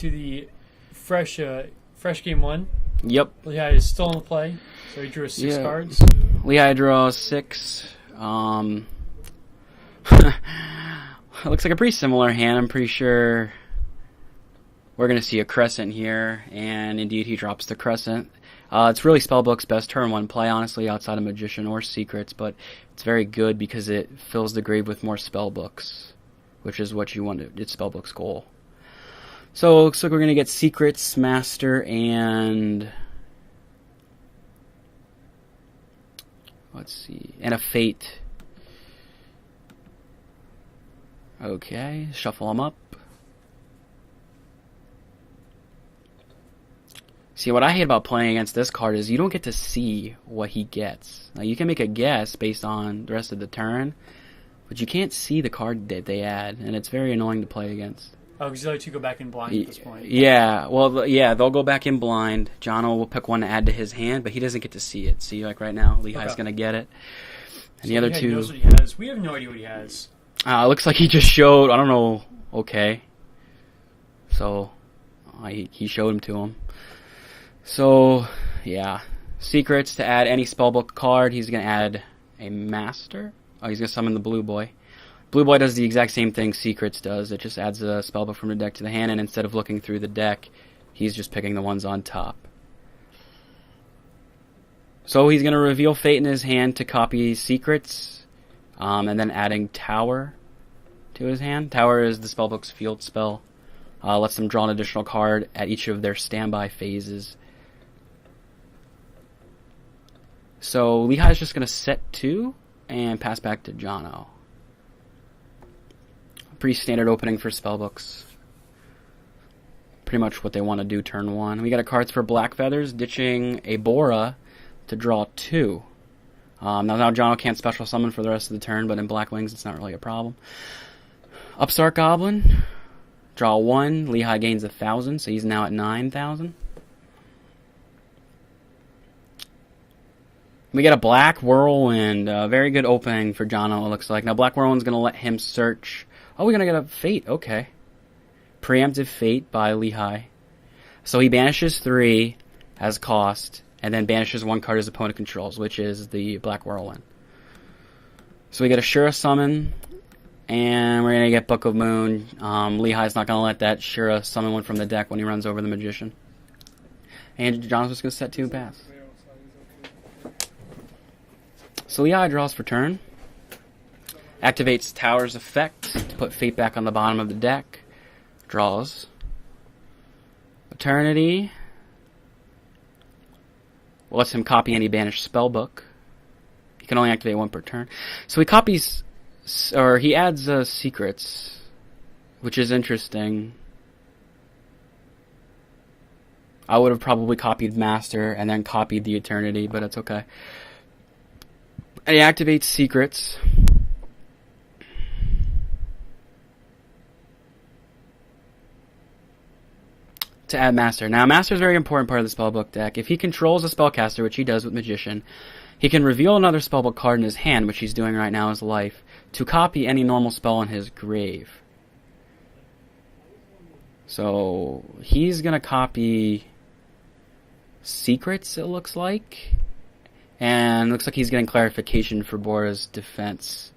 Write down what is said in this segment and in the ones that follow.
to the fresh game one. Yep. Lehigh is still in the play, so he drew 6 cards. Lehigh draws 6. It looks like a pretty similar hand. I'm pretty sure we're going to see a crescent here, and indeed he drops the crescent. It's really Spellbook's best turn 1 play, honestly, outside of Magician or Secrets, but it's very good because it fills the grave with more Spellbooks, which is what you want. It's Spellbook's goal. So it looks like we're going to get Secrets, Master, and let's see, and a Fate. Okay, shuffle them up. See, what I hate about playing against this card is you don't get to see what he gets. Now, you can make a guess based on the rest of the turn, but you can't see the card that they add, and it's very annoying to play against. Oh, because you like to go back in blind at this point. Yeah, well, yeah, they'll go back in blind. Jono will pick one to add to his hand, but he doesn't get to see it. See, like right now, Lehigh's going to get it. And so the other Lehigh two... knows what he has. We have no idea what he has. It looks like he just showed, I don't know, okay. So, he showed him to him. So, yeah. Secrets to add any Spellbook card. He's going to add a Master. Oh, he's going to summon the Blue Boy. Blue Boy does the exact same thing Secrets does. It just adds a Spellbook from the deck to the hand, and instead of looking through the deck, he's just picking the ones on top. So he's going to reveal Fate in his hand to copy Secrets, and then adding Tower to his hand. Tower is the Spellbook's field spell. Lets them draw an additional card at each of their standby phases. So Lehigh's just going to set 2 and pass back to Jono. Pretty standard opening for Spellbooks. Pretty much what they want to do turn 1. We got a cards for Black Feathers, ditching a Bora to draw 2. Now Jono can't special summon for the rest of the turn, but in Black Wings it's not really a problem. Upstart Goblin, draw 1. Lehigh gains 1,000, so he's now at 9,000. We get a Black Whirlwind. Very good opening for Jono, it looks like. Now, Black Whirlwind's going to let him search. Oh, we're going to get a Fate. Okay. Preemptive Fate by Lehigh. So he banishes 3 as cost, and then banishes 1 card his opponent controls, which is the Black Whirlwind. So we get a Shura summon, and we're going to get Book of Moon. Lehigh's not going to let that Shura summon one from the deck when he runs over the Magician. And Jono's just going to set 2 and pass. So Lehigh draws for turn. Activates Tower's effect to put Fate back on the bottom of the deck. Draws. Eternity. Lets him copy any banished spellbook. He can only activate 1 per turn. So he copies, or he adds Secrets, which is interesting. I would have probably copied Master and then copied the Eternity, but it's okay. And he activates Secrets. To add Master. Now, Master is a very important part of the Spellbook deck. If he controls a Spellcaster, which he does with Magician, he can reveal another Spellbook card in his hand, which he's doing right now as Life, to copy any normal spell in his grave. So, he's going to copy Secrets, it looks like. And looks like he's getting clarification for Bora's defense.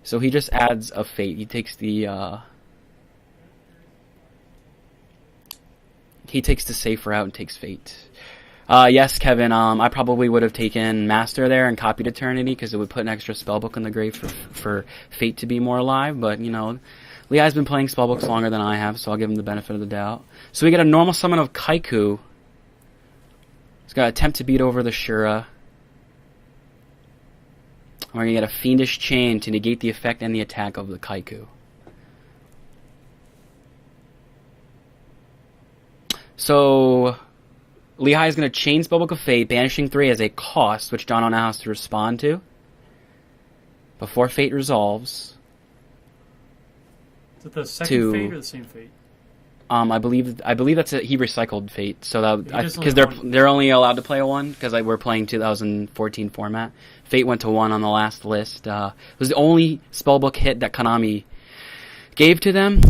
So he just adds a Fate. He takes the safe route and takes Fate. Yes, Kevin, I probably would have taken Master there and copied Eternity because it would put an extra spellbook in the grave for Fate to be more alive. But, you know, Lehigh's been playing spellbooks longer than I have, so I'll give him the benefit of the doubt. So we get a normal summon of Kaiku. He's got to attempt to beat over the Shura. We're going to get a Fiendish Chain to negate the effect and the attack of the Kaiku. So, Lehigh is going to chain Spellbook of Fate, banishing 3 as a cost, which Jono now has to respond to before Fate resolves. Is it the second Fate or the same Fate? I believe that's he recycled Fate, so that because they're only allowed to play a 1 because we're playing 2014 format. Fate went to 1 on the last list. It was the only spellbook hit that Konami gave to them.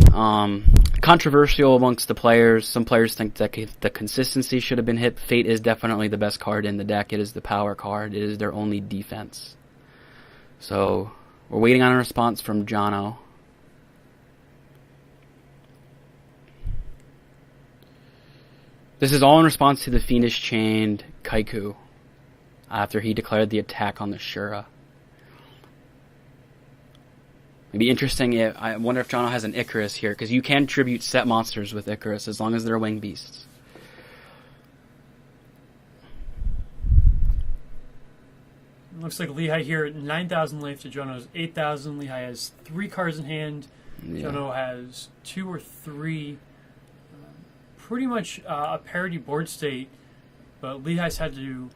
controversial amongst the players. Some players think that the consistency should have been hit. Fate is definitely the best card in the deck. It is the power card. It is their only defense. So we're waiting on a response from Jono. This is all in response to the Fiendish Chained Kaiku after he declared the attack on the Shura. It'd be interesting if, I wonder if Jono has an Icarus here, because you can tribute set monsters with Icarus as long as they're winged beasts. Looks like Lehigh here at 9,000 life to Jono's 8,000. Lehigh has 3 cards in hand. Yeah. Jono has 2 or 3. Pretty much a parity board state, but Lehigh's had to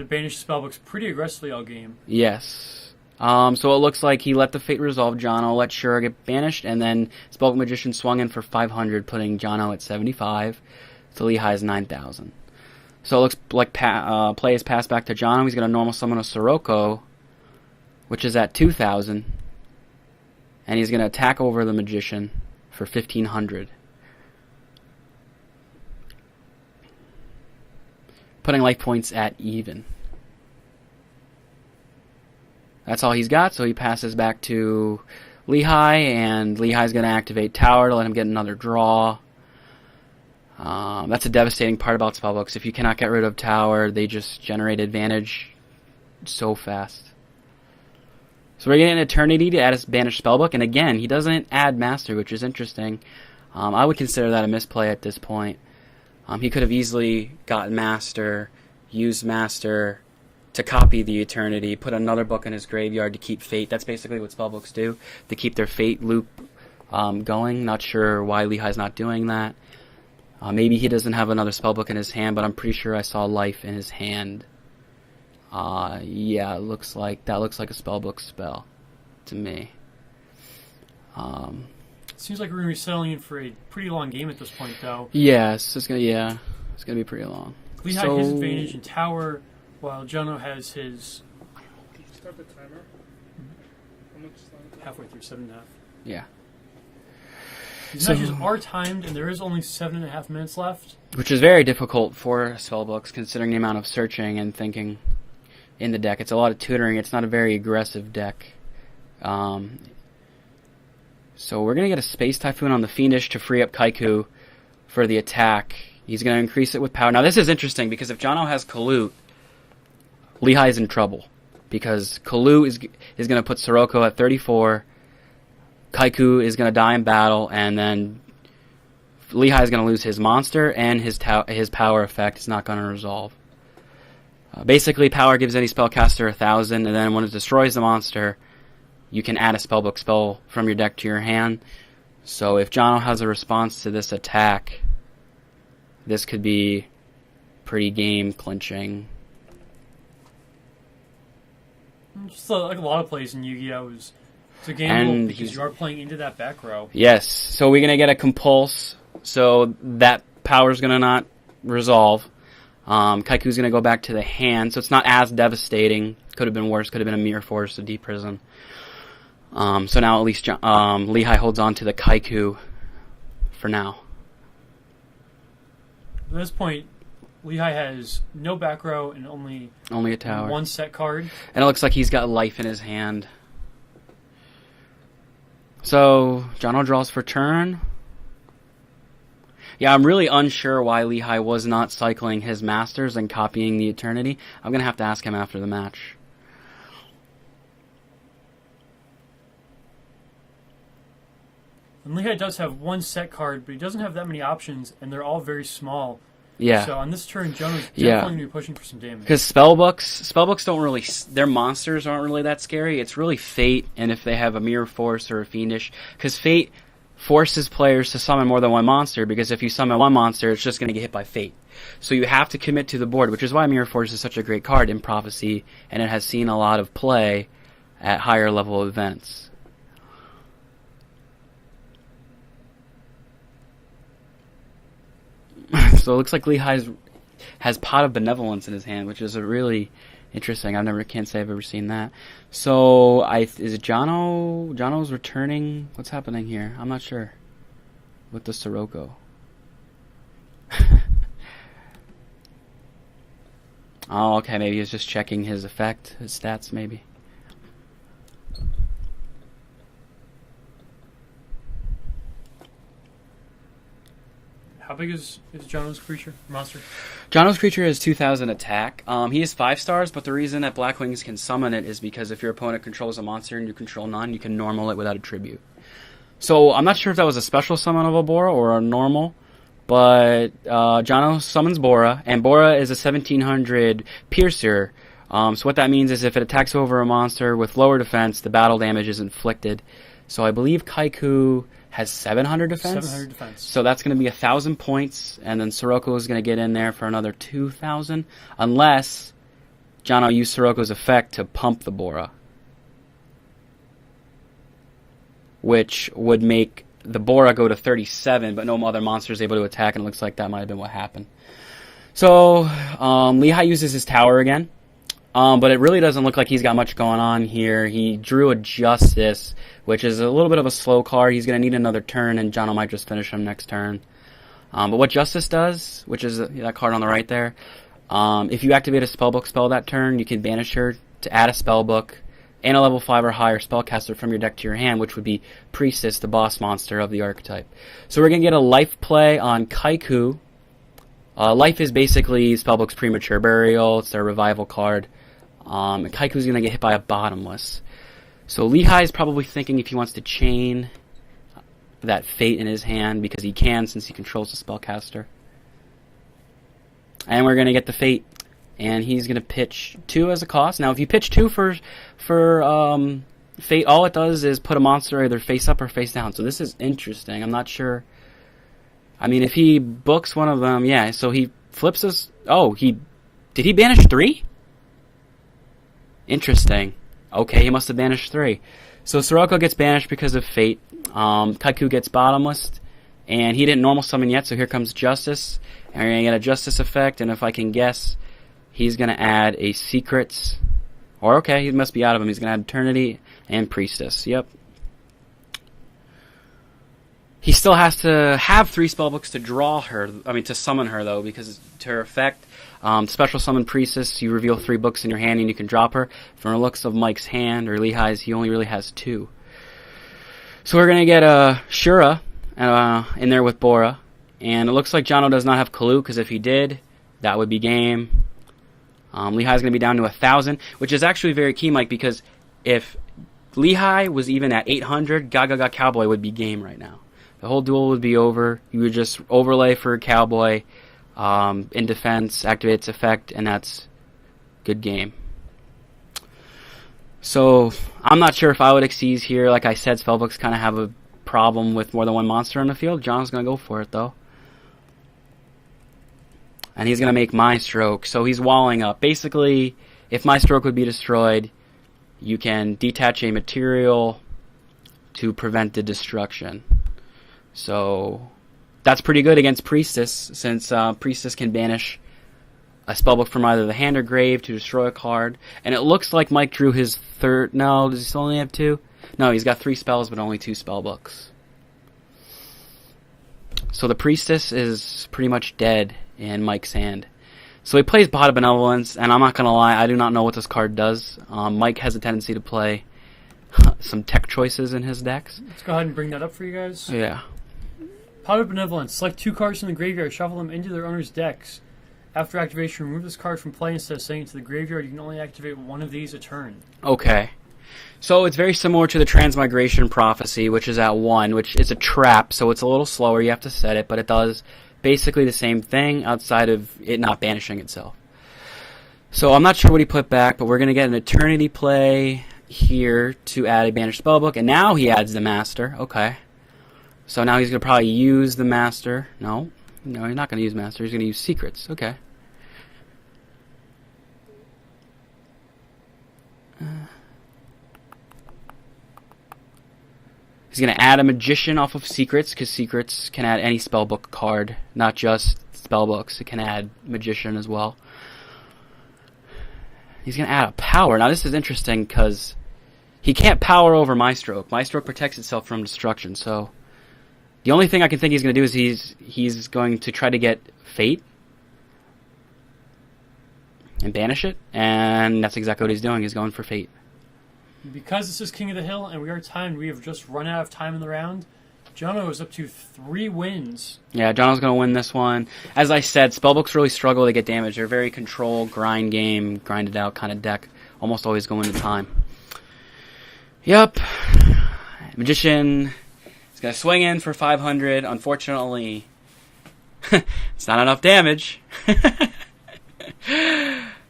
banish spellbooks pretty aggressively all game. Yes. So it looks like he let the Fate resolve Jono, let Shura get banished, and then Spellbook Magician swung in for 500, putting Jono at 75 to Lehigh's 9,000. So it looks like play is passed back to Jono. He's going to normal summon a Sirocco, which is at 2,000, and he's going to attack over the Magician for 1,500. Putting life points at even. That's all he's got, so he passes back to Lehigh, and Lehigh's going to activate Tower to let him get another draw. That's a devastating part about spellbooks. If you cannot get rid of Tower, they just generate advantage so fast. So we're getting Eternity to add a banished spellbook, and again, he doesn't add Master, which is interesting. I would consider that a misplay at this point. He could have easily gotten Master, used Master to copy the Eternity, put another book in his graveyard to keep Fate. That's basically what spellbooks do, to keep their Fate loop going. Not sure why Lehigh's not doing that. Maybe he doesn't have another spellbook in his hand, but I'm pretty sure I saw life in his hand. Yeah, it looks like a spellbook spell to me. Seems like we're going to be settling in for a pretty long game at this point, though. Yes, it's gonna be pretty long. Lehigh has his advantage in Tower, while Jono has his. Start the timer. How much time? Halfway through, 7.5. Yeah. These matches are timed, and there is only 7.5 minutes left. Which is very difficult for spellbooks, considering the amount of searching and thinking in the deck. It's a lot of tutoring. It's not a very aggressive deck. So we're going to get a Space Typhoon on the Fiendish to free up Kaiku for the attack. He's going to increase it with power. Now this is interesting, because if Jono has Kalut, Lehigh is in trouble. Because Kalut is going to put Sirocco at 34, Kaiku is going to die in battle, and then Lehigh is going to lose his monster, and his power effect is not going to resolve. Basically, power gives any spellcaster 1,000, and then when it destroys the monster, you can add a spellbook spell from your deck to your hand. So if Jono has a response to this attack, this could be pretty game clinching. Just like a lot of plays in Yu-Gi-Oh! It's a gamble because you are playing into that back row. Yes, so we're going to get a Compulse, so that power's going to not resolve. Kaiku's going to go back to the hand, so it's not as devastating. Could have been worse, could have been a Mirror Force, a Deep Prison. So now at least Lehigh holds on to the Kaiku for now. At this point, Lehigh has no back row and only a tower. One set card. And it looks like he's got life in his hand. So Jono draws for turn. Yeah, I'm really unsure why Lehigh was not cycling his Masters and copying the Eternity. I'm going to have to ask him after the match. And Lehigh does have one set card, but he doesn't have that many options, and they're all very small. Yeah. So on this turn, Jono's definitely going to be pushing for some damage. Because spellbooks don't really, their monsters aren't really that scary. It's really Fate, and if they have a Mirror Force or a Fiendish. Because Fate forces players to summon more than one monster, because if you summon one monster, it's just going to get hit by Fate. So you have to commit to the board, which is why Mirror Force is such a great card in Prophecy, and it has seen a lot of play at higher level events. So it looks like Lehigh has Pot of Benevolence in his hand, which is a really interesting. Can't say I've ever seen that. So is it Jono? Jono's returning. What's happening here? I'm not sure. with the Sirocco. Oh, okay, maybe he's just checking his effect, his stats, maybe. How big is Jono's creature monster? Jono's creature is 2,000 attack. He is 5 stars, but the reason that Black Wings can summon it is because if your opponent controls a monster and you control none, you can normal it without a tribute. So I'm not sure if that was a special summon of a Bora or a normal, but Jono summons Bora, and Bora is a 1700 piercer. So what that means is if it attacks over a monster with lower defense, the battle damage is inflicted. So I believe Kaiku has 700 defense. 700 defense. So that's going to be 1,000 points, and then Sirocco is going to get in there for another 2,000, unless Jono used Sirocco's effect to pump the Bora, which would make the Bora go to 37, but no other monster is able to attack, and it looks like that might have been what happened. So Lehigh uses his tower again, but it really doesn't look like he's got much going on here. He drew a Justice, which is a little bit of a slow card. He's going to need another turn, and Jono might just finish him next turn. But what Justice does, which is that card on the right there, if you activate a spellbook spell that turn, you can banish her to add a spellbook and a level 5 or higher spellcaster from your deck to your hand, which would be Priestess, the boss monster of the archetype. So we're going to get a life play on Kaiku. Life is basically Spellbook's Premature Burial. It's their revival card. And Kaiku's going to get hit by a Bottomless. So Lehigh is probably thinking if he wants to chain that Fate in his hand, because he can since he controls the spellcaster. And we're going to get the Fate. And he's going to pitch 2 as a cost. Now, if you pitch 2 for Fate, all it does is put a monster either face up or face down. So this is interesting. I'm not sure. I mean, if he books one of them, yeah. So he flips us. Oh, did he banish 3? Interesting. Okay, he must have banished 3. So Sirocco gets banished because of Fate. Kaiku gets Bottomless. And he didn't normal summon yet, so here comes Justice. And we're going to get a Justice effect, and if I can guess, he's going to add a Secrets. Or, okay, he must be out of them. He's going to add Eternity and Priestess. Yep. He still has to have 3 spellbooks to draw her. To summon her, though, because to her effect, special summon Priestess, you reveal 3 books in your hand and you can drop her. From the looks of Mike's hand, or Lehigh's, he only really has 2. So we're going to get Shura in there with Bora. And it looks like Jono does not have Kalu, because if he did, that would be game. Lehigh's going to be down to 1,000, which is actually very key, Mike, because if Lehigh was even at 800, Gaga Cowboy would be game right now. The whole duel would be over. You would just overlay for Cowboy in defense, activate its effect, and that's good game. So I'm not sure if I would Xyz here. Like I said, spellbooks kind of have a problem with more than one monster on the field. John's going to go for it, though. And he's going to make My Stroke. So he's walling up. Basically, if My Stroke would be destroyed, you can detach a material to prevent the destruction. So that's pretty good against Priestess, since Priestess can banish a spellbook from either the hand or grave to destroy a card. And it looks like Mike drew his 3rd. No, does he still only have 2? No, he's got 3 spells, but only 2 spellbooks. So the Priestess is pretty much dead in Mike's hand. So he plays Pot of Benevolence, and I'm not going to lie, I do not know what this card does. Mike has a tendency to play some tech choices in his decks. Let's go ahead and bring that up for you guys. Yeah. Pot of Benevolence. Select 2 cards from the graveyard, shuffle them into their owner's decks. After activation, remove this card from play instead of sending it to the graveyard. You can only activate one of these a turn. Okay. So it's very similar to the Transmigration Prophecy, which is at 1, which is a trap, so it's a little slower. You have to set it, but it does basically the same thing outside of it not banishing itself. So I'm not sure what he put back, but we're going to get an Eternity play here to add a banished spellbook, and now he adds the Master. Okay. So now he's going to probably use the Master. No, he's not going to use Master. He's going to use Secrets. Okay. He's going to add a Magician off of Secrets, because Secrets can add any spellbook card, not just spellbooks. It can add Magician as well. He's going to add a Power. Now this is interesting, because he can't power over My Stroke. My Stroke protects itself from destruction, so The only thing I can think he's going to do is he's going to try to get Fate and banish it, and that's exactly what he's doing. He's going for Fate. Because this is King of the Hill and we are timed, we have just run out of time in the round. Jono is up to 3 wins. Yeah, Jono's going to win this one. As I said, Spellbooks really struggle to get damage. They're very control, grind game, grinded out kind of deck. Almost always go into time. Yep. Magician is going to swing in for 500. Unfortunately, it's not enough damage.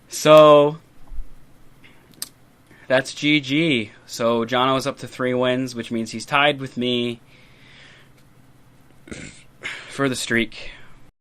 So, that's GG. So, Jono is up to 3 wins, which means he's tied with me for the streak.